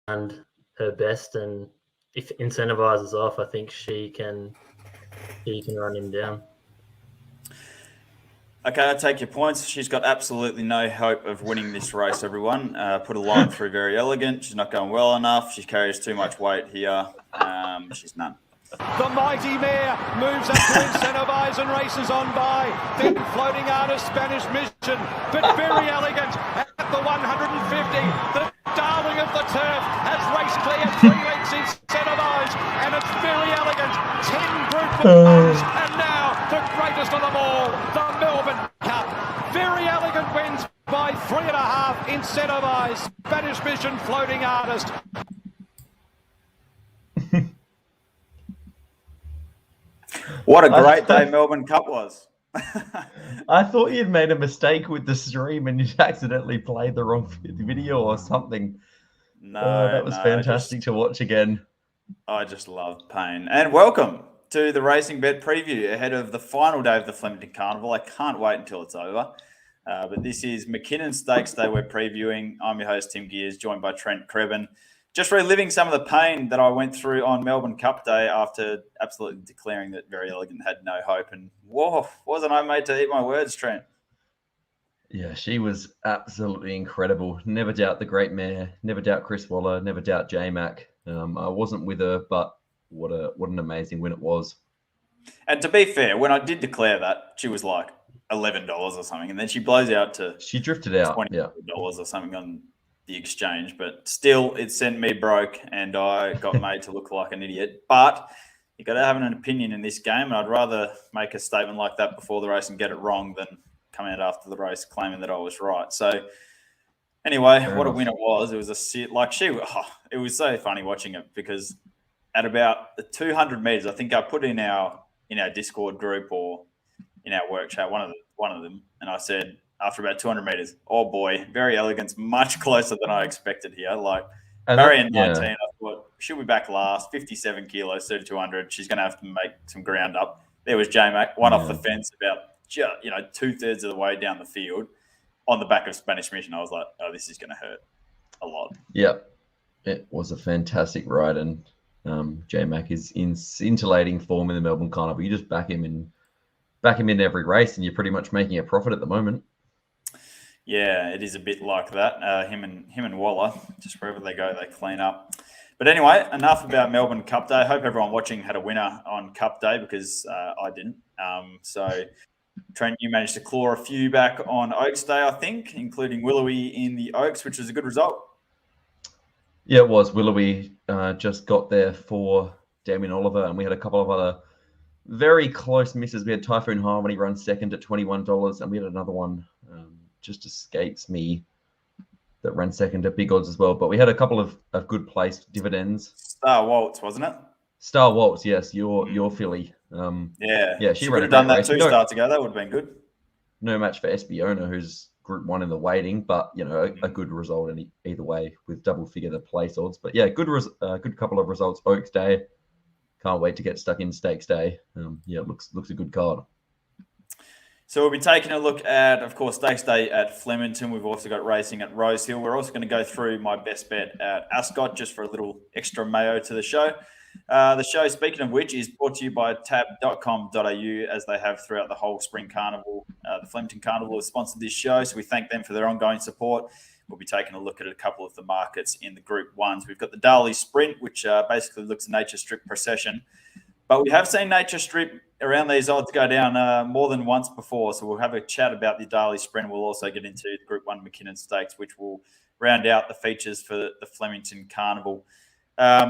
her best, and if incentivizes off, I think she can run him down. Okay, I take your points. She's got absolutely no hope of winning this race, everyone. Put a line through Very Elegant. She's not going well enough. She carries too much weight here. She's none. The mighty mare moves up to incentivise and races on by. Then Floating Artist, Spanish Mission, but Very Elegant at the 150. The darling of the turf has raced clear 3 lengths incentivise, and it's Very Elegant. 10 group winners, and now the greatest of them all, the Melbourne Cup. Very Elegant wins by 3.5. Incentivise, Spanish Mission, Floating Artist. What a great day Melbourne Cup was. I thought you'd made a mistake with the stream and you'd accidentally played the wrong video or something. No, that was fantastic to watch again. I just love pain. And welcome to the Racing Bet preview ahead of the final day of the Flemington Carnival. I can't wait until it's over. But this is Mckinnon Stakes Day we're previewing. I'm your host, Tim Geers, joined by Trent, Crebbin. Just reliving some of the pain that I went through on Melbourne Cup Day after absolutely declaring that Very Elegant had no hope. And whoa, wasn't I made to eat my words, Trent? Yeah, she was absolutely incredible. Never doubt the great mare. Never doubt Chris Waller. Never doubt J-Mac. I wasn't with her, but what an amazing win it was. And to be fair, when I did declare that, she was like $11 or something. And then she blows out to she drifted out $20 or something on the exchange, but still it sent me broke and I got made to look like an idiot. But you got to have an opinion in this game, and I'd rather make a statement like that before the race and get it wrong than come out after the race claiming that I was right. So anyway, what a win it was. It was it was so funny watching it, because at about the 200 meters, I think I put in our Discord group or in our work chat, one of them, and I said, after about 200 meters, oh boy, Very Elegant's much closer than I expected here. Like Barry in 19, I thought she'll be back last, 57 kilos, 3,200. She's going to have to make some ground up. There was J-Mac, one off the fence about 2/3 of the way down the field on the back of Spanish Mission. I was like, oh, this is going to hurt a lot. Yeah, it was a fantastic ride, and J-Mac is in scintillating form in the Melbourne Carnival. You just back him in every race, and you're pretty much making a profit at the moment. Yeah, it is a bit like that. Him and Waller, just wherever they go, they clean up. But anyway, enough about Melbourne Cup Day. I hope everyone watching had a winner on Cup Day, because I didn't. So, Trent, you managed to claw a few back on Oaks Day, I think, including Willowy in the Oaks, which was a good result. Yeah, it was. Willowy just got there for Damien Oliver, and we had a couple of other very close misses. We had Typhoon Harmony run second at $21, and we had another one just escapes me that ran second at big odds as well. But we had a couple of good placed dividends. Star Waltz, wasn't it? Star Waltz, yes, your filly. Yeah, she would have done that 2 starts ago. That would have been good. No match for Espiona, who's Group 1 in the waiting, but a good result either way with double figure the place odds. But yeah, good couple of results. Oaks Day, can't wait to get stuck in Stakes Day. It looks a good card. So we'll be taking a look at, of course, Stakes Day at Flemington. We've also got racing at Rosehill. We're also going to go through my best bet at Ascot, just for a little extra mayo to the show. The show, speaking of which, is brought to you by tab.com.au, as they have throughout the whole spring carnival. The Flemington Carnival has sponsored this show, so we thank them for their ongoing support. We'll be taking a look at a couple of the markets in the Group 1s. We've got the Darley Sprint, which basically looks a nature strip procession. But we have seen nature strip around these odds go down more than once before, so we'll have a chat about the Darley Sprint. We'll also get into the Group 1 Mckinnon Stakes, which will round out the features for the Flemington Carnival.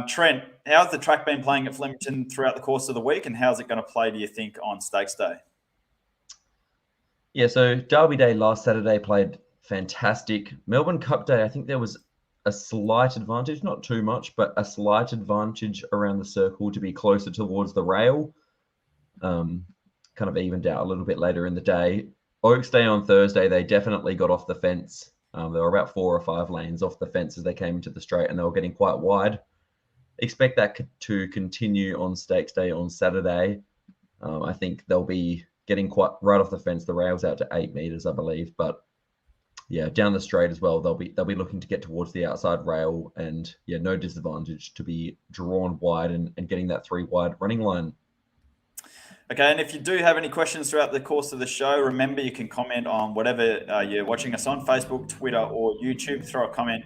Trent, how's the track been playing at Flemington throughout the course of the week, and how's it going to play, do you think, on Stakes Day? Yeah, so Derby Day last Saturday played fantastic. Melbourne Cup Day, I think there was a slight advantage, not too much, but a slight advantage around the circle to be closer towards the rail. Kind of evened out a little bit later in the day. Oaks Day on Thursday, they definitely got off the fence. There were about 4 or 5 lanes off the fence as they came into the straight, and they were getting quite wide. Expect that to continue on Stakes Day on Saturday. I think they'll be getting quite right off the fence. The rail's out to 8 meters, I believe, but yeah, down the straight as well, they'll be looking to get towards the outside rail, and yeah, no disadvantage to be drawn wide and getting that 3 wide running line. Okay, and if you do have any questions throughout the course of the show, remember you can comment on whatever you're watching us on, Facebook, Twitter, or YouTube. Throw a comment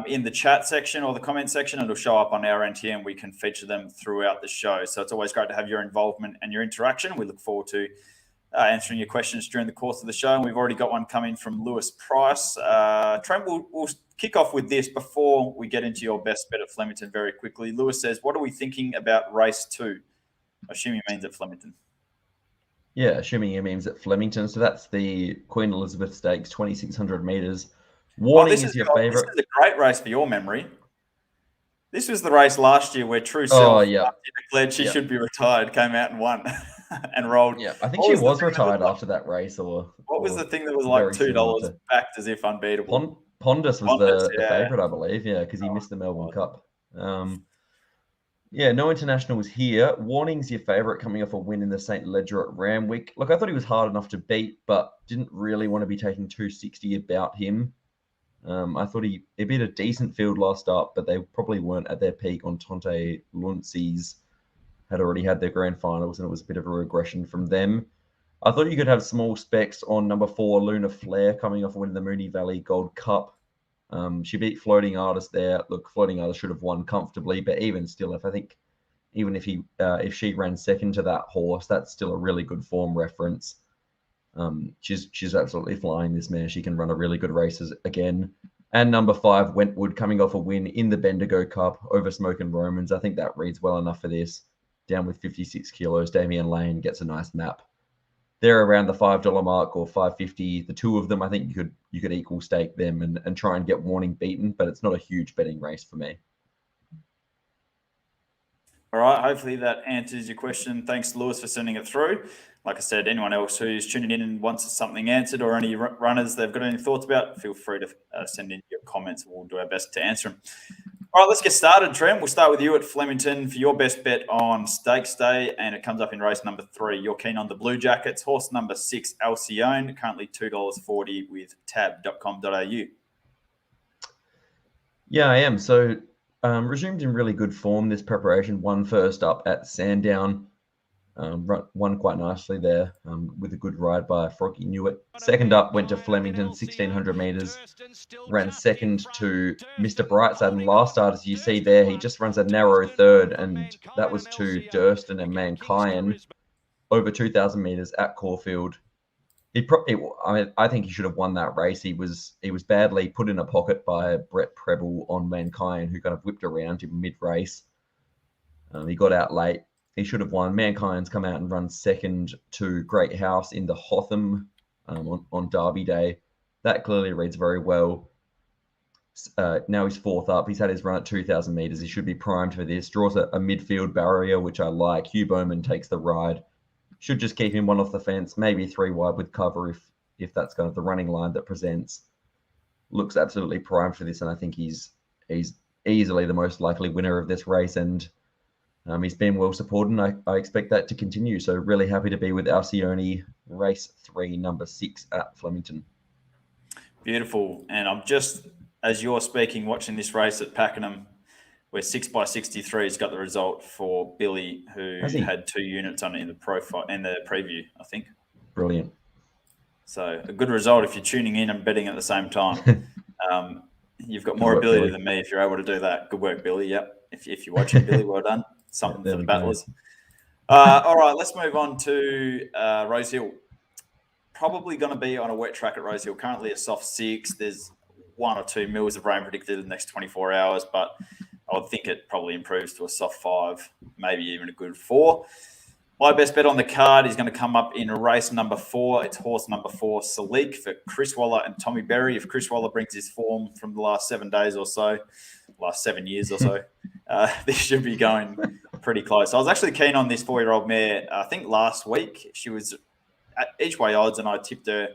in the chat section or the comment section. It'll show up on our end here, and we can feature them throughout the show. So it's always great to have your involvement and your interaction. We look forward to answering your questions during the course of the show. And we've already got one coming from Lewis Price. Trent, we'll kick off with this before we get into your best bet at Flemington very quickly. Lewis says, what are we thinking about race 2? I assume he means at Flemington. Yeah, assuming he means at Flemington. So that's the Queen Elizabeth Stakes, 2,600 metres. Warning is your favourite. This is a great race for your memory. This was the race last year where True Self declared she should be retired, came out and won and rolled. Yeah, I think she was retired after that race. What was the thing that was like $2 backed as if unbeatable? Pondus was the favourite, I believe. Yeah, because he missed the Melbourne Cup. Yeah, no internationals here. Warning's your favourite coming off a win in the St. Ledger at Randwick. Look, I thought he was hard enough to beat, but didn't really want to be taking 260 about him. I thought he beat a decent field last start, but they probably weren't at their peak. On Tonte Luncy's had already had their grand finals, and it was a bit of a regression from them. I thought you could have small specs on number 4, Luna Flair, coming off a win in the Moonee Valley Gold Cup. She beat Floating Artist there. Look, Floating Artist should have won comfortably, but even still, if she ran second to that horse, that's still a really good form reference. She's absolutely flying, this mare. She can run a really good races again. And number 5, Wentwood, coming off a win in the Bendigo Cup over Smoke and Romans. I think that reads well enough for this. Down with 56 kilos, Damian Lane gets a nice map. They're around the $5 mark or $5.50. The two of them, I think you could equal stake them and try and get Warning beaten, but it's not a huge betting race for me. All right, hopefully that answers your question. Thanks, Lewis, for sending it through. Like I said, anyone else who's tuning in and wants something answered, or any runners they've got any thoughts about, feel free to send in your comments, and we'll do our best to answer them. All right, let's get started, Trent. We'll start with you at Flemington for your best bet on Stakes Day, and it comes up in race number 3. You're keen on the Blue Jackets. Horse number 6, Alcyone, currently $2.40 with tab.com.au. Yeah, I am. So resumed in really good form this preparation. Won first up at Sandown. Won quite nicely there with a good ride by Froggy Newitt. Second up went to Flemington, 1,600 metres. Ran second to Mr. Brightside. And last start, as you see there, he just runs a narrow third, and that was to Durston and Mackinnon over 2,000 metres at Caulfield. I think he should have won that race. He was badly put in a pocket by Brett Preble on Mackinnon, who kind of whipped around him mid-race. He got out late. He should have won. Mankind's come out and run second to Great House in the Hotham on Derby Day. That clearly reads very well. Now he's 4th up. He's had his run at 2,000 metres. He should be primed for this. Draws a midfield barrier, which I like. Hugh Bowman takes the ride. Should just keep him 1 off the fence, maybe 3 wide with cover if that's kind of the running line that presents. Looks absolutely primed for this, and I think he's easily the most likely winner of this race, and he's been well supported, and I expect that to continue. So really happy to be with Alcyone, race 3, number 6 at Flemington. Beautiful. And I'm just, as you're speaking, watching this race at Mackinnon, where 6x63 has got the result for Billy, who had 2 units on it in the profile and the preview, I think. Brilliant. So a good result if you're tuning in and betting at the same time. You've got more ability Billy. Than me if you're able to do that. Good work, Billy. Yep. If you're watching, Billy, well done. Something for the battlers. All right, let's move on to Rosehill. Probably going to be on a wet track at Rosehill. Currently a soft 6. There's 1 or 2 mils of rain predicted in the next 24 hours, but I would think it probably improves to a soft 5, maybe even a good 4. My best bet on the card is going to come up in race number 4. It's horse number 4, Salik, for Chris Waller and Tommy Berry. If Chris Waller brings his form from the last 7 days or so, last 7 years or so, this should be going pretty close. I was actually keen on this 4-year-old mare. I think last week she was at each way odds, and I tipped her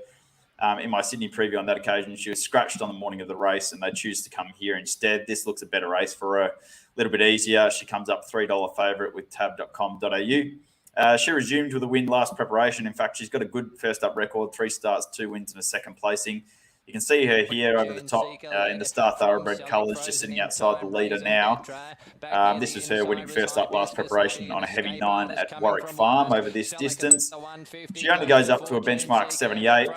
in my Sydney preview on that occasion. She was scratched on the morning of the race, and they choose to come here instead. This looks a better race for her, a little bit easier. She comes up $3 favourite with tab.com.au. She resumed with a win last preparation. In fact, she's got a good first up record, 3 starts, 2 wins and a second placing. You can see her here over the top in the Star Thoroughbred colours, just sitting outside the leader now. This was her winning first up last preparation on a heavy 9 at Warwick Farm over this distance. She only goes up to a benchmark 78.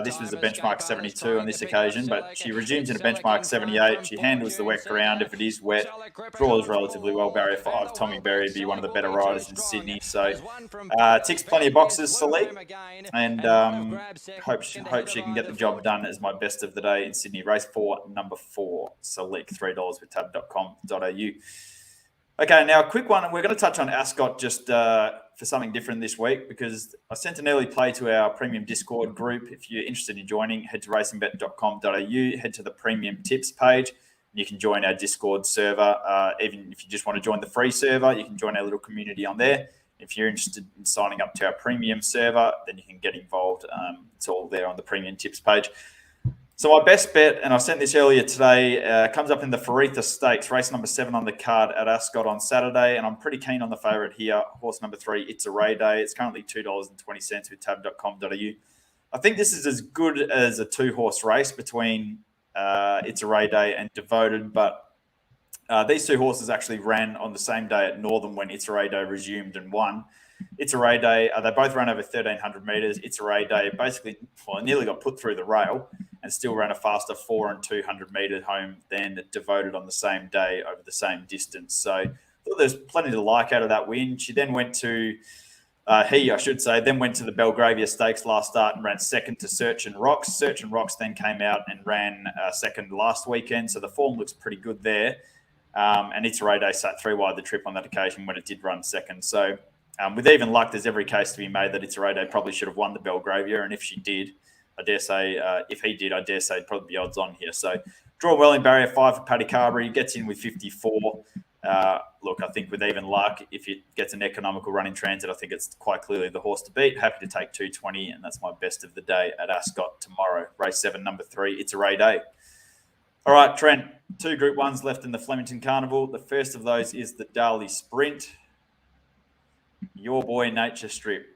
This was a benchmark 72 on this occasion, but she resumes in a benchmark 78. She handles the wet ground if it is wet. Draws relatively well. Barrier 5. Tommy Berry would be one of the better riders in Sydney. So ticks plenty of boxes, Salik, and hope she can get the job done as my best of the day in Sydney. Race 4, number 4, Salik, $3 with tab.com.au. Okay, now a quick one. We're going to touch on Ascot just for something different this week, because I sent an early play to our premium Discord group. If you're interested in joining, head to racingbet.com.au, head to the premium tips page, and you can join our Discord server. Even if you just want to join the free server, you can join our little community on there. If you're interested in signing up to our premium server, then you can get involved. It's all there on the premium tips page. So my best bet, and I sent this earlier today, comes up in the Faritha Stakes, race number 7 on the card at Ascot on Saturday, and I'm pretty keen on the favourite here, horse number 3, It's a Ray Day. It's currently $2.20 with tab.com.au. I think this is as good as a 2-horse race between It's a Ray Day and Devoted, but these 2 horses actually ran on the same day at Northern when It's a Ray Day resumed and won. It's a Ray Day, they both ran over 1,300 metres. It's a Ray Day basically, nearly got put through the rail and still ran a faster 400 and 200 metre home than Devoted on the same day over the same distance. So I thought there's plenty to like out of that win. She then went to, then went to the Belgravia Stakes last start and ran second to Search and Rocks. Search and Rocks then came out and ran second last weekend. So the form looks pretty good there. And It's a Ray Day sat 3 wide the trip on that occasion when it did run second. So with even luck, there's every case to be made that It's a Ray Day probably should have won the Belgravia. And if she did, I dare say, if he did, I dare say it'd probably be odds on here. So draw well in barrier 5 for Paddy Carberry, gets in with 54. Look, I think with even luck, if it gets an economical run in transit, I think it's quite clearly the horse to beat. Happy to take 220, and that's my best of the day at Ascot tomorrow. Race 7, number 3, It's a Ray Day. All right, Trent, 2 Group 1s left in the Flemington Carnival. The first of those is the Darley Sprint. Your boy, Nature Strip.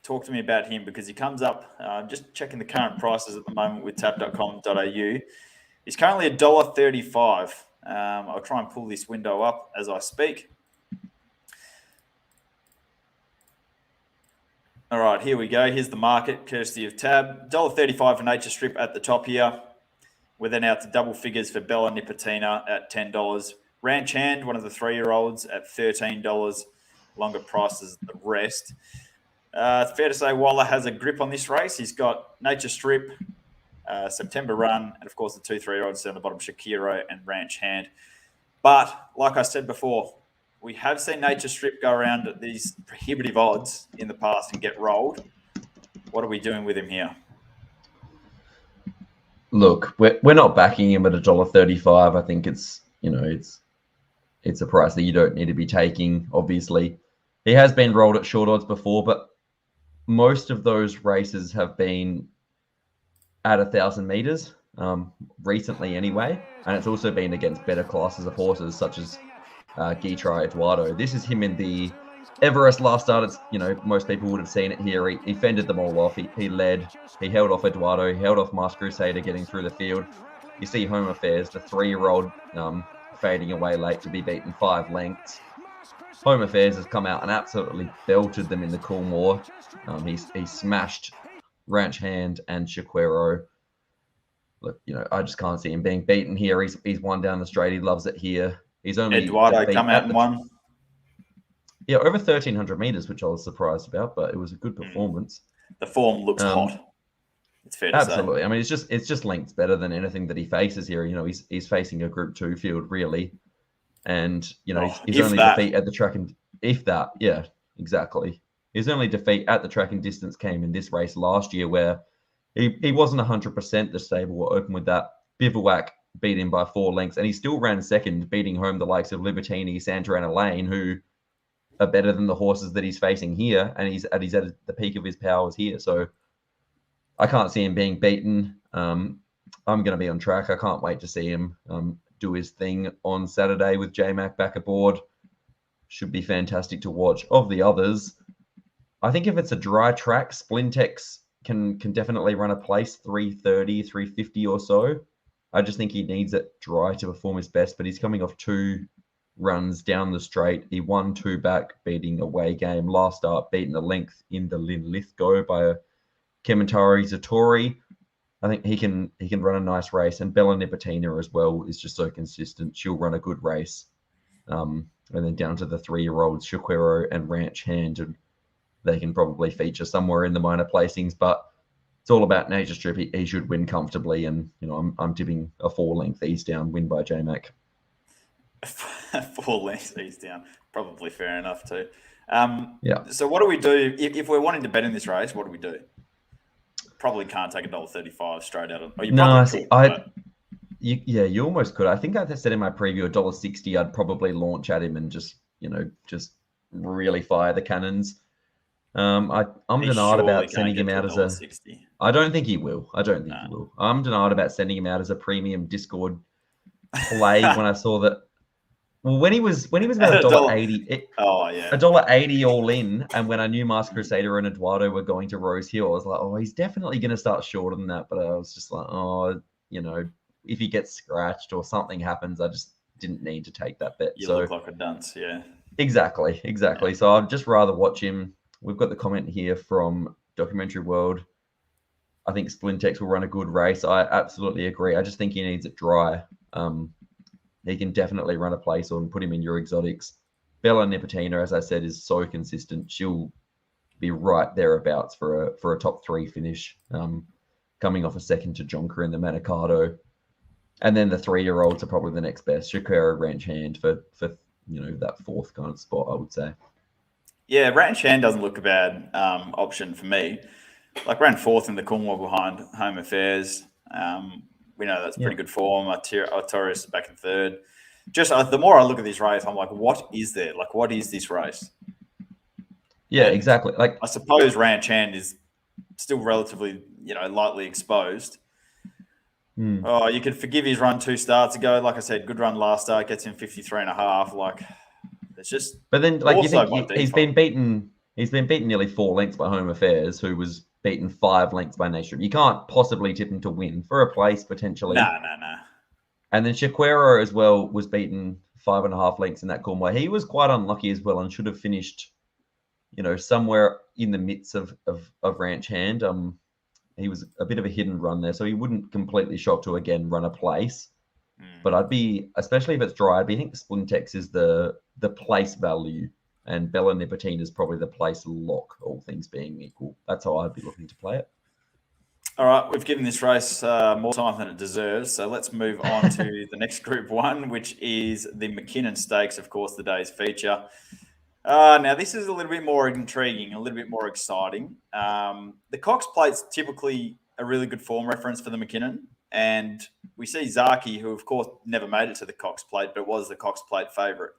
Talk to me about him, because he comes up, just checking the current prices at the moment with tab.com.au. He's currently $1.35. I'll try and pull this window up as I speak. All right, here we go. Here's the market, courtesy of Tab. $1.35 for Nature Strip at the top here. We're then out to double figures for Bella Nipotina at $10. Ranch Hand, one of the 3-year-olds, at $13. Longer prices than the rest. It's fair to say Waller has a grip on this race. He's got Nature Strip, September Run, and of course the 2 3-year-olds down the bottom, Shakiro and Ranch Hand. But like I said before, we have seen Nature Strip go around at these prohibitive odds in the past and get rolled. What are we doing with him here? Look, we're not backing him at $1.35. I think it's a price that you don't need to be taking. Obviously, he has been rolled at short odds before, but most of those races have been at 1,000 meters recently anyway, and it's also been against better classes of horses such as Guitry Eduardo. This is him in the Everest last start. It's, most people would have seen it here. He fended them all off. He led. He held off Eduardo. He held off Masked Crusader getting through the field. You see Home Affairs, the 3-year-old, fading away late to be beaten 5 lengths. Home Affairs has come out and absolutely belted them in the Coolmore. He smashed Ranch Hand and Shaquero. Look, I just can't see him being beaten here. He's won down the straight. He loves it here. He's only Eduardo come out and won. Yeah, over 1,300 meters, which I was surprised about, but it was a good performance. The form looks hot. It's fair to say. Absolutely. I mean, it's just lengths better than anything that he faces here. He's facing a Group 2 field really, and his only defeat at the track, and if that, yeah, exactly. His only defeat at the track and distance came in this race last year, where he wasn't 100%. The stable were open with that. Bivouac beat him by 4 lengths, and he still ran second, beating home the likes of Libertini, Santana Lane, who are better than the horses that he's facing here, and he's at the peak of his powers here. So I can't see him being beaten. I'm going to be on track. I can't wait to see him do his thing on Saturday with J-Mac back aboard. Should be fantastic to watch. Of the others, I think if it's a dry track, Splintex can definitely run a place 330, 350 or so. I just think he needs it dry to perform his best, but he's coming off 2 runs down the straight. He won 2 back, beating away game. Last start, beaten the length in the Linlithgow by a Kementari Zatori. I think he can run a nice race. And Bella Nipotina as well is just so consistent. She'll run a good race. And then down to the 3-year-olds, Shaquero and Ranch Hand, and they can probably feature somewhere in the minor placings. But it's all about Nature Strip. He should win comfortably. And, I'm tipping a 4-length east down win by J-Mac. 4 lengths east down. Probably fair enough too. Yeah. So what do we do if we're wanting to bet in this race? What do we do? Probably can't take $1.35 straight out of. Oh, you you almost could. I think I said in my preview $1.60. I'd probably launch at him and just really fire the cannons. I'm denied about sending him out as a. $60. I don't think he will. He will. I'm denied about sending him out as a premium Discord play when I saw that. Well, when he was about $1.80, $1.80 all in, and when I knew Masked Crusader and Eduardo were going to Rosehill, I was like, oh, he's definitely going to start shorter than that. But I was just like, if he gets scratched or something happens, I just didn't need to take that bet. You look like a dunce, yeah. Exactly. Yeah. So I'd just rather watch him. We've got the comment here from Documentary World. I think Splintex will run a good race. I absolutely agree. I just think he needs it dry. He can definitely run a place or put him in your exotics. Bella Nipotina, as I said, is so consistent. She'll be right thereabouts for a top 3 finish, coming off a second to Jonker in the Manicato. And then the 3-year-olds are probably the next best. Shakira, Ranch Hand for that 4th kind of spot, I would say. Yeah, Ranch Hand doesn't look a bad option for me. Like, ran 4th in the Cornwall behind Home Affairs. We know that's pretty good form. Artorius back in 3rd. Just the more I look at this race, I'm like, what is there? Like, what is this race? Yeah, exactly. Like, I suppose Ranch Hand is still relatively, lightly exposed. Oh, you could forgive his run 2 starts ago. Like I said, good run last start, gets him 53.5. Like, it's just. But then, like, you think he's been beaten nearly 4 lengths by Home Affairs, who was beaten 5 lengths by Nation. You can't possibly tip him to win for a place potentially. No. And then Shaquero as well was beaten 5.5 lengths in that Cornwall. He was quite unlucky as well and should have finished, somewhere in the midst of Ranch Hand. He was a bit of a hidden run there, so he wouldn't completely shock to again run a place. But I'd be, especially if it's dry, I think Splintex is the place value. And Bella Nipotina is probably the place lock, all things being equal. That's how I'd be looking to play it. All right, we've given this race more time than it deserves. So let's move on to the next Group 1, which is the Mckinnon Stakes, of course, the day's feature. Now, this is a little bit more intriguing, a little bit more exciting. The Cox Plate's typically a really good form reference for the Mackinnon. And we see Zaki, who, of course, never made it to the Cox Plate, but was the Cox Plate favourite.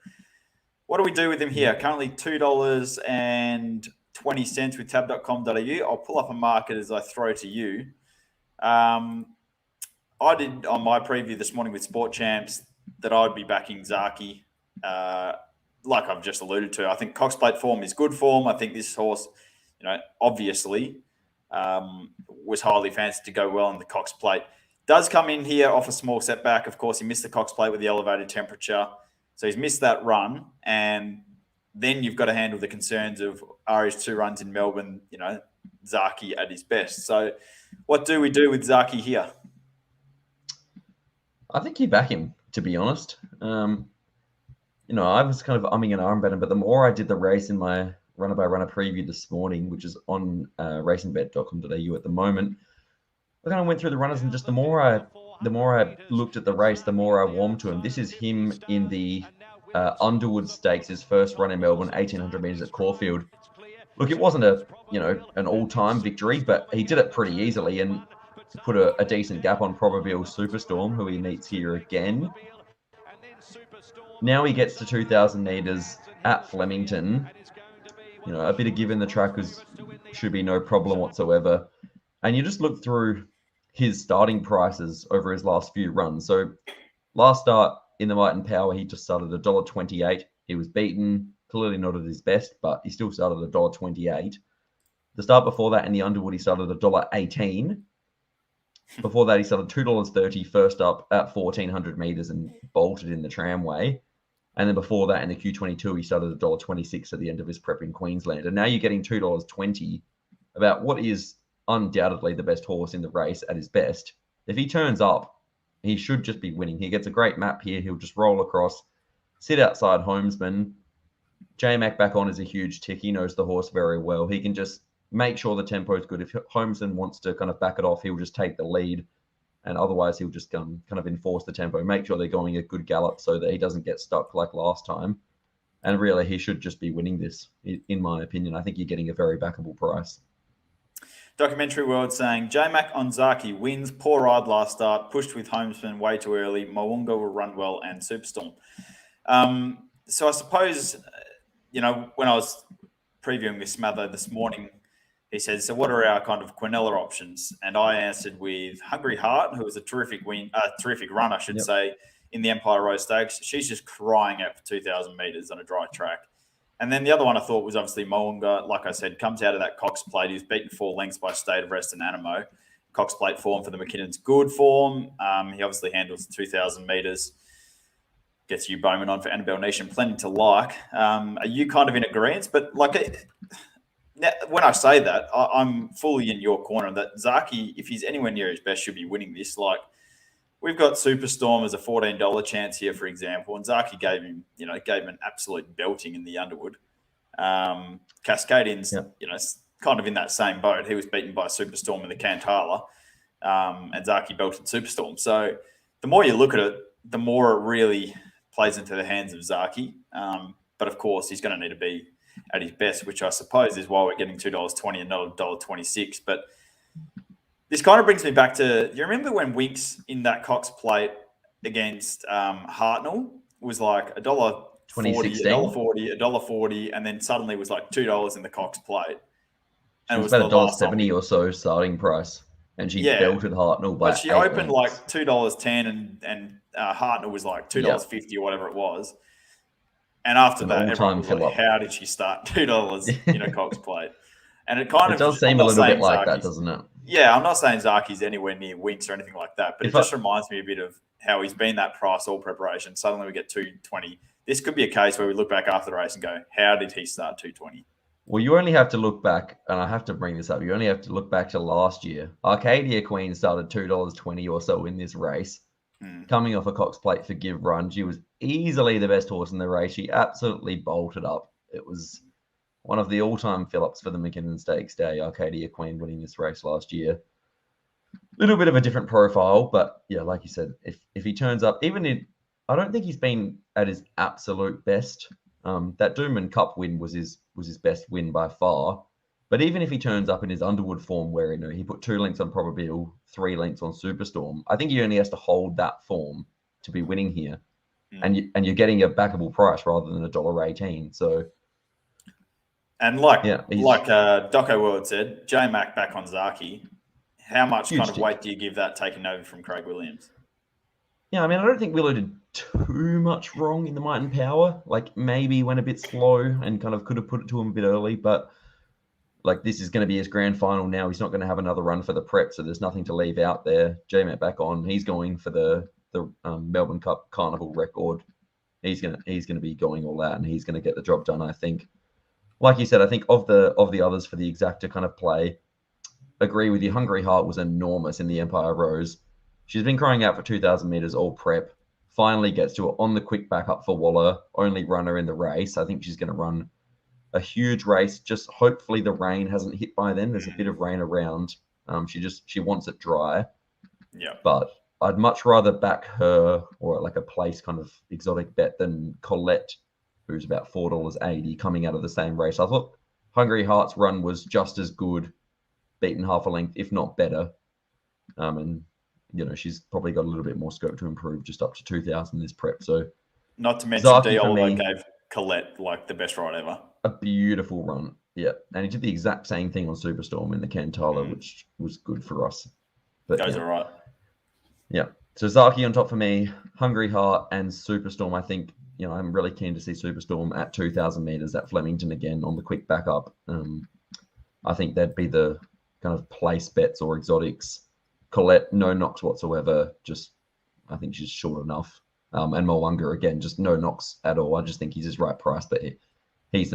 What do we do with him here? Currently $2.20 with tab.com.au. I'll pull up a market as I throw to you. I did on my preview this morning with Sport Champs that I'd be backing Zaki, like I've just alluded to. I think Cox Plate form is good form. I think this horse, obviously was highly fancied to go well in the Cox Plate. Does come in here off a small setback. Of course, he missed the Cox Plate with the elevated temperature. So he's missed that run, and then you've got to handle the concerns of are his 2 runs in Melbourne, Zaki at his best. So what do we do with Zaki here? I think you back him, to be honest. I was kind of umming and ahhing about him, but the more I did the race in my runner-by-runner preview this morning, which is on racingbet.com.au at the moment, I kind of went through the runners, and just the more I looked at the race, the more I warmed to him. This is him in the Underwood Stakes, his first run in Melbourne, 1,800 metres at Caulfield. Look, it wasn't an all-time victory, but he did it pretty easily and put a decent gap on Probabile Superstorm, who he meets here again. Now he gets to 2,000 metres at Flemington. A bit of give in the track should be no problem whatsoever. And you just look through his starting prices over his last few runs. So last start in the Might and Power, he just started $1.28. He was beaten, clearly not at his best, but he still started $1.28. The start before that in the Underwood, he started $1.18. Before that, he started $2.30 first up at 1,400 meters and bolted in the tramway. And then before that, in the Q22, he started $1.26 at the end of his prep in Queensland. And now you're getting $2.20 about what is undoubtedly the best horse in the race at his best. If he turns up, he should just be winning. He gets a great map here. He'll just roll across, sit outside Homesman. J-Mac back on is a huge tick. He knows the horse very well. He can just make sure the tempo is good. If Homesman wants to kind of back it off, he'll just take the lead. And otherwise, he'll just kind of enforce the tempo, make sure they're going a good gallop so that he doesn't get stuck like last time. And really, he should just be winning this, in my opinion. I think you're getting a very backable price. Documentary World saying, J-Mac on Zaki wins, poor ride last start, pushed with Homesman way too early, Mo'unga will run well, and Superstorm. So I suppose, when I was previewing with Smather this morning, he said, so what are our kind of Quinella options? And I answered with Hungry Heart, who was a terrific run, I should say, in the Empire Rose Stakes. She's just crying out for 2,000 metres on a dry track. And then the other one I thought was obviously Mo'unga. Like I said, comes out of that Cox Plate. He was beaten 4 lengths by State of Rest and Animo. Cox Plate form for the Mckinnon's good form. He obviously handles 2,000 metres. Gets you Bowman on for Annabelle Nation. Plenty to like. Are you kind of in agreement? But when I say that, I'm fully in your corner that Zaki, if he's anywhere near his best, should be winning this. Like, we've got Superstorm as a $14 chance here, for example, and Zaki gave him an absolute belting in the Underwood. Cascadian's, kind of in that same boat. He was beaten by Superstorm in the Cantala, and Zaki belted Superstorm. So the more you look at it, the more it really plays into the hands of Zaki. But of course, he's going to need to be at his best, which I suppose is why we're getting $2.20 and not $1.26. But this kind of brings me back to, you remember when Winks in that Cox Plate against Hartnell was like $1.40, $1.40, and then suddenly it was like $2 in the Cox Plate. And it was about $1.70 or so starting price. And she belted Hartnell by But she opened like $2.10 and Hartnell was like $2.50 or whatever it was. And after that, everyone was like, how did she start $2 in a Cox Plate? And it does seem a little bit like that, doesn't it? Yeah, I'm not saying Zaki's anywhere near Winks or anything like that, but it just reminds me a bit of how he's been that price all preparation. Suddenly we get $2.20. This could be a case where we look back after the race and go, how did he start $2.20? Well, you only have to look back, and I have to bring this up. You only have to look back to last year. Arcadia Queen started $2.20 or so in this race. Coming off a Cox Plate for Give Run, she was easily the best horse in the race. She absolutely bolted up. It was one of the all-time fill-ups for the Mackinnon Stakes Day. Arcadia Queen winning this race last year. Little bit of a different profile, but yeah, like you said, if he turns up, I don't think he's been at his absolute best. That Doomman Cup win was his best win by far. But even if he turns up in his Underwood form where he put 2 lengths on Probabile, 3 lengths on Superstorm, I think he only has to hold that form to be winning here. And you're getting a backable price rather than $1.18. So, and like Doco World said, J-Mac back on Zaki. How much kind of weight do you give that taking over from Craig Williams? Yeah, I mean, I don't think Willow did too much wrong in the Might and Power. Like, maybe went a bit slow and kind of could have put it to him a bit early, but like, this is going to be his grand final now. He's not going to have another run for the prep, so there's nothing to leave out there. J-Mac back on. He's going for the Melbourne Cup Carnival record. He's gonna be going all out, and he's going to get the job done, I think. Like you said, I think of the others for the exacta kind of play, agree with you. Hungry Heart was enormous in the Empire Rose. She's been crying out for 2,000 meters all prep. Finally gets to it on the quick backup for Waller, only runner in the race. I think she's going to run a huge race. Just hopefully the rain hasn't hit by then. There's a bit of rain around. She wants it dry. Yeah. But I'd much rather back her or like a place kind of exotic bet than Colette, who's about $4.80 coming out of the same race. I thought Hungry Heart's run was just as good, beaten half a length, if not better. And she's probably got a little bit more scope to improve, just up to 2,000 this prep. So, not to mention Diolo gave Colette like the best ride ever. A beautiful run, yeah. And he did the exact same thing on Superstorm in the Cantala, which was good for us. But goes all right. Yeah. So Zaki on top for me, Hungry Heart and Superstorm. I think I'm really keen to see Superstorm at 2,000 meters at Flemington again on the quick backup. I think that'd be the kind of place bets or exotics. Colette, no knocks whatsoever. Just, I think she's short enough. And Mwanga, again, just no knocks at all. I just think he's his right price, but he's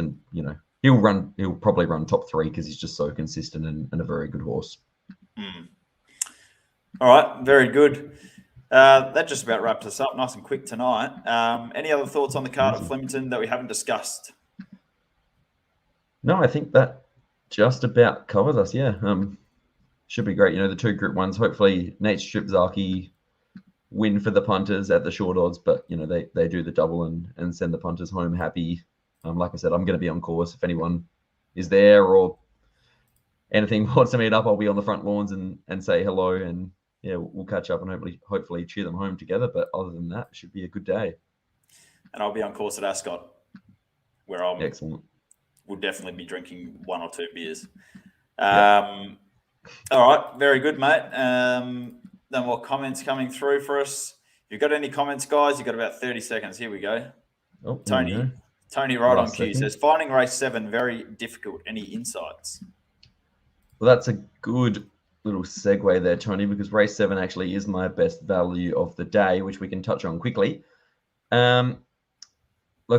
he'll probably run top 3 because he's just so consistent and a very good horse. All right, very good. That just about wraps us up nice and quick tonight. Any other thoughts on the card at Flemington that we haven't discussed? No, I think that just about covers us. Yeah, should be great. The 2 Group 1s. Hopefully, Nature Strip, Zaki win for the punters at the short odds, but they do the double and send the punters home happy. Like I said, I'm going to be on course. If anyone is there or anything wants to meet up, I'll be on the front lawns and say hello, and yeah, we'll catch up and hopefully cheer them home together. But other than that, it should be a good day. And I'll be on course at Ascot, where I'm excellent. We'll definitely be drinking 1 or 2 beers. Yep. All right, very good, mate. No more comments coming through for us. If you've got any comments, guys, you've got about 30 seconds. Here we go. Oh, Tony right on cue says, finding race 7 very difficult. Any insights? Well, that's a good little segue there, Tony, because race 7 actually is my best value of the day, which we can touch on quickly. Look,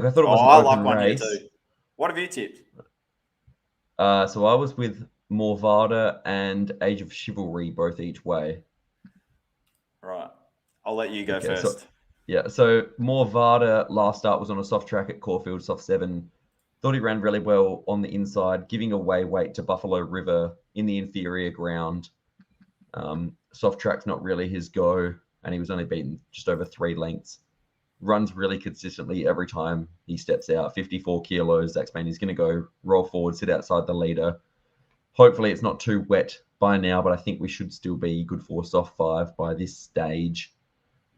I thought it was an open one race. Here too. What have you tipped? So I was with Morvada and Age of Chivalry both each way. Right. I'll let you go first. So Morvada last start was on a soft track at Caulfield, soft 7. Thought he ran really well on the inside, giving away weight to Buffalo River in the inferior ground. Soft track's not really his go, and he was only beaten just over 3 lengths. Runs really consistently every time he steps out. 54 kilos. Zach Spain is going to go roll forward, sit outside the leader. Hopefully it's not too wet by now, but I think we should still be good for soft 5 by this stage.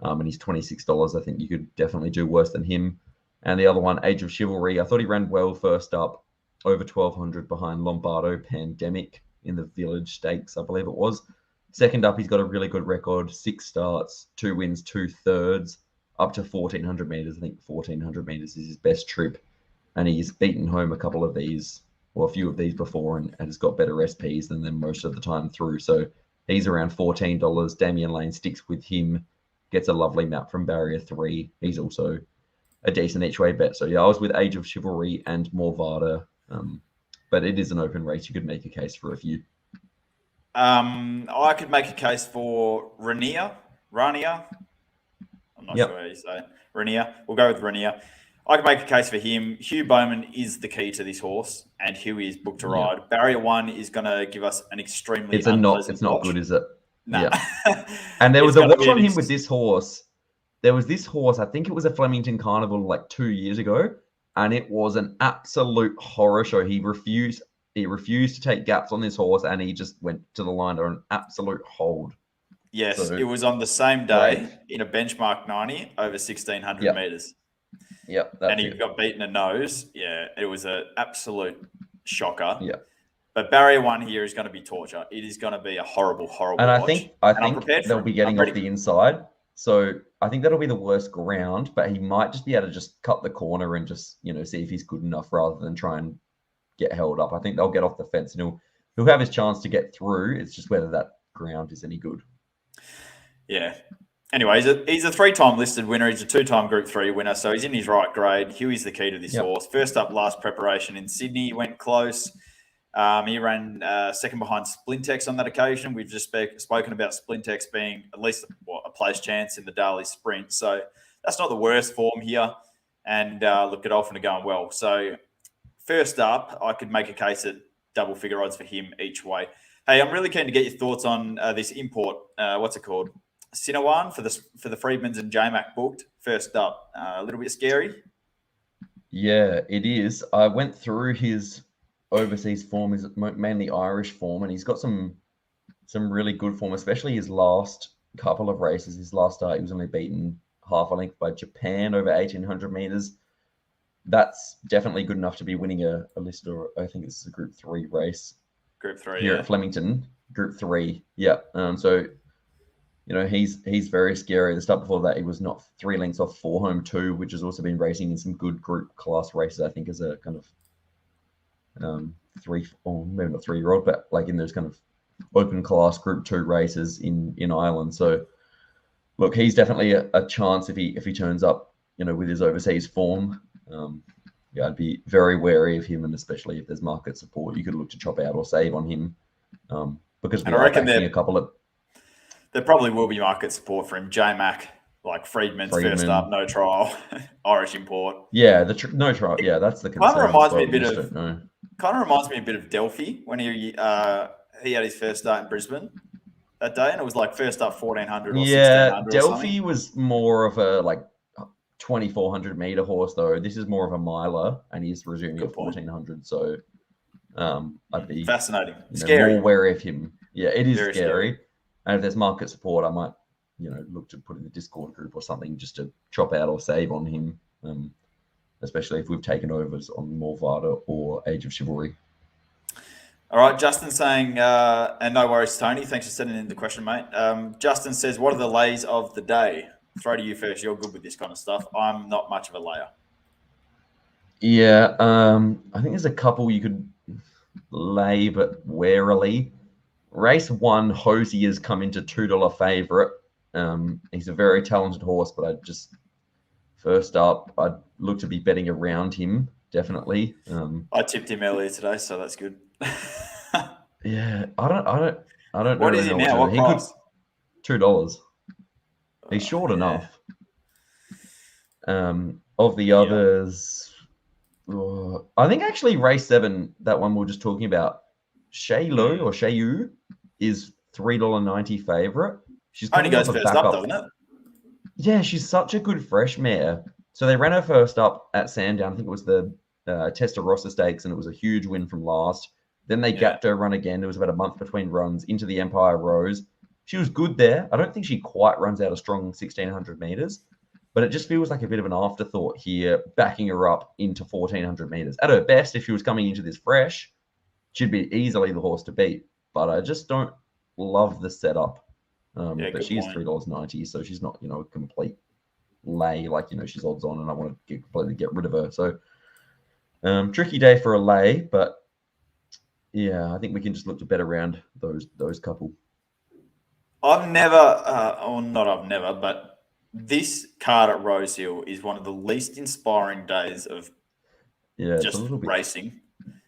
And he's $26. I think you could definitely do worse than him. And the other one, Age of Chivalry, I thought he ran well first up, over 1,200 behind Lombardo Pandemic in the Village Stakes, I believe it was. Second up, he's got a really good record, 6 starts, 2 wins, 2 thirds, up to 1,400 metres. I think 1,400 metres is his best trip. And he's beaten home a couple of these, or a few of these before, and has got better SPs than them most of the time through. So he's around $14. Damian Lane sticks with him, gets a lovely map from Barrier 3. He's also a decent each way bet. So yeah, I was with Age of Chivalry and Morvada, but it is an open race. You could make a case for a few. I could make a case for Rania. I'm not sure how you say it. Rania. We'll go with Rania. I could make a case for him. Hugh Bowman is the key to this horse, and Huey is booked to ride. Yep. Barrier 1 is going to give us an extremely It's not good, is it? No. Yeah. And there was a watch on him with this horse. There was this horse, I think it was a Flemington Carnival like 2 years ago, and it was an absolute horror show. He refused to take gaps on this horse, and he just went to the line on an absolute hold. Yes, so, it was on the same day in a benchmark 90 over 1,600 metres. Yep. And he got beaten a nose. Yeah, it was an absolute shocker. Yeah. But Barrier 1 here is going to be torture. It is going to be a horrible watch. And I think they'll be getting off the inside. So I think that'll be the worst ground, but he might just be able to just cut the corner and just, see if he's good enough rather than try and get held up. I think they'll get off the fence and he'll have his chance to get through. It's just whether that ground is any good. Yeah. Anyway, he's a 3-time listed winner. He's a 2-time Group 3 winner, so he's in his right grade. Huey's the key to this horse. First up, last preparation in Sydney. He went close. He ran second behind Splintex on that occasion. We've just spoken about Splintex being at least a place chance in the Darley Sprint. So that's not the worst form here. And look, at Alphen are going well. So first up, I could make a case at double figure odds for him each way. Hey, I'm really keen to get your thoughts on this import. What's it called? Sinawan for the Freedmans and JMac booked. First up, a little bit scary. Yeah, it is. I went through his overseas form, is mainly Irish form, and he's got some really good form, especially his last couple of races. His last start, he was only beaten half a length by Japan over 1,800 meters. That's definitely good enough to be winning a list, or I think it's a Group 3 race. Group 3 here at Flemington, Group 3. Yeah. So he's very scary. The start before that, he was not 3 lengths off 4 home 2, which has also been racing in some good group class races, I think, as a kind of or maybe not 3-year-old, but like in those kind of open class Group 2 races in Ireland. So look, he's definitely a chance if he turns up, with his overseas form. Yeah, I'd be very wary of him, and especially if there's market support, you could look to chop out or save on him, because we are backing a couple of. There probably will be market support for him. J-Mac, like Friedman. First up, no trial, Irish import. Yeah, no trial. Yeah, that's the concern. Kind of reminds me a bit of Delphi when he had his first start in Brisbane that day, and it was like first up 1400 or 1600. Delphi was more of a 2400 meter horse though. This is more of a miler, and he's resuming at 1400. So I'd be fascinating, scary, more wary of him. Yeah, it is very scary. And if there's market support, I might look to put in the Discord group or something just to chop out or save on him, especially if we've taken overs on Morvada or Age of Chivalry. All right, Justin saying, and no worries, Tony. Thanks for sending in the question, mate. Justin says, what are the lays of the day? Throw to you first. You're good with this kind of stuff. I'm not much of a layer. Yeah, I think there's a couple you could lay, but warily. Race 1, Hosey has come into $2 favourite. He's a very talented horse, but first up, I'd look to be betting around him, definitely. I tipped him earlier today, so that's good. Yeah, I don't know. What is he now? What price? $2. He's short enough. Of the others, I think actually race 7, that one we were just talking about, Shayu is $3.90 favourite. She's only goes first up, doesn't it? Yeah, she's such a good fresh mare. So they ran her first up at Sandown. I think it was the Testarossa Stakes, and it was a huge win from last. Then they gapped her run again. There was about a month between runs into the Empire Rose. She was good there. I don't think she quite runs out a strong 1,600 meters, but it just feels like a bit of an afterthought here, backing her up into 1,400 meters. At her best, if she was coming into this fresh, she'd be easily the horse to beat. But I just don't love the setup. But she is $3.90, so she's not, a complete lay. She's odds on, and I want to completely get rid of her. So tricky day for a lay, but yeah, I think we can just look to bet around those couple. But this card at Rosehill is one of the least inspiring days of just racing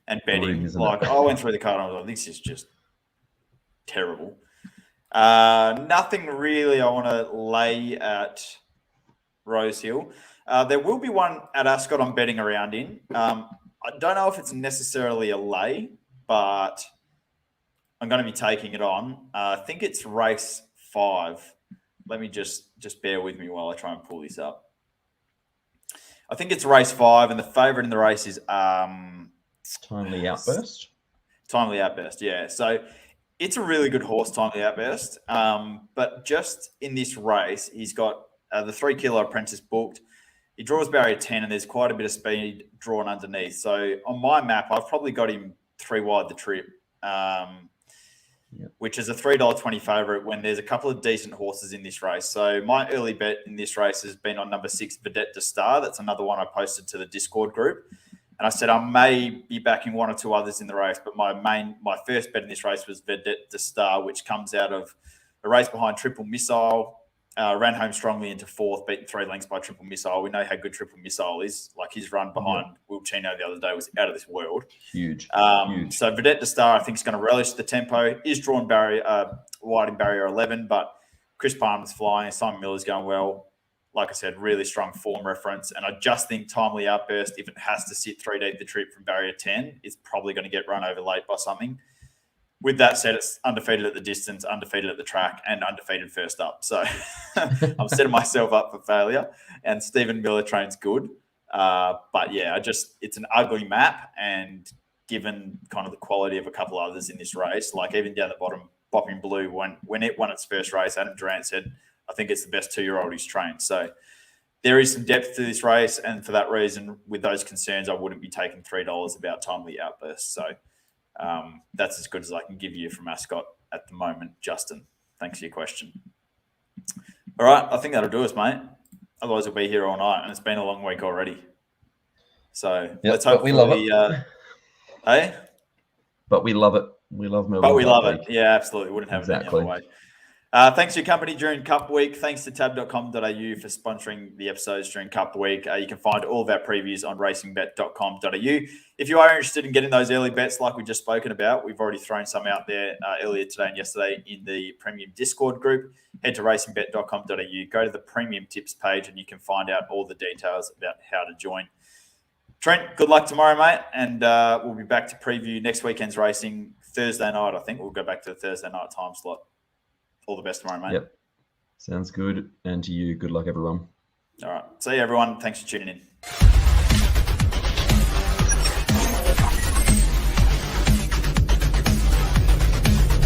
and betting. I went through the card and I was like, this is just terrible. Nothing really I want to lay at Rosehill. There will be one at Ascot I'm betting around in. I don't know if it's necessarily a lay, but I'm going to be taking it on. I think it's race 5. Let me just bear with me while I try and pull this up. I think it's race 5, and the favourite in the race is Timely Outburst. Timely Outburst, yeah. So it's a really good horse, Timely Outburst. But just in this race, he's got the 3 Kilo Apprentice booked. He draws barrier 10, and there's quite a bit of speed drawn underneath. So on my map, I've probably got him 3 wide the trip, which is a $3.20 favourite when there's a couple of decent horses in this race. So my early bet in this race has been on number 6, Vedette de Star. That's another one I posted to the Discord group. And I said I may be backing 1 or 2 others in the race, but my first bet in this race was Vedette de Star, which comes out of a race behind Triple Missile. Ran home strongly into 4th, beaten 3 lengths by Triple Missile. We know how good Triple Missile is. Like his run behind Will Chino the other day was out of this world. Huge. So Vedette de Star, I think, is going to relish the tempo. Is drawn wide in barrier 11, but Chris Palmer's flying. Simon Miller's going well. Like I said, really strong form reference. And I just think Timely Outburst, if it has to sit 3 deep the trip from barrier 10, it's probably going to get run over late by something. With that said, it's undefeated at the distance, undefeated at the track, and undefeated first up. So I'm setting myself up for failure. And Stephen Miller trains good. But yeah, it's an ugly map. And given kind of the quality of a couple others in this race, like even down the bottom, Bopping Blue, when it won its first race, Adam Durant said, I think it's the best 2-year-old he's trained. So there is some depth to this race. And for that reason, with those concerns, I wouldn't be taking $3 about Timely Outburst. So that's as good as I can give you from Ascot at the moment, Justin. Thanks for your question. All right, I think that'll do us, mate. Otherwise, we'll be here all night, and it's been a long week already. So let's hope we love it. Hey? but we love it. We love Melbourne. But we Cup love Week. it. Yeah, absolutely. Wouldn't have it any other way. Thanks for your company during Cup Week. Thanks to tab.com.au for sponsoring the episodes during Cup Week. You can find all of our previews on racingbet.com.au. If you are interested in getting those early bets like we just spoken about, we've already thrown some out there earlier today and yesterday in the Premium Discord group. Head to racingbet.com.au, go to the Premium Tips page, and you can find out all the details about how to join. Trent, good luck tomorrow, mate, and we'll be back to preview next weekend's racing Thursday night. I think we'll go back to the Thursday night time slot. All the best tomorrow, mate. Yep. Sounds good. And to you, good luck, everyone. All right. See you, everyone. Thanks for tuning in.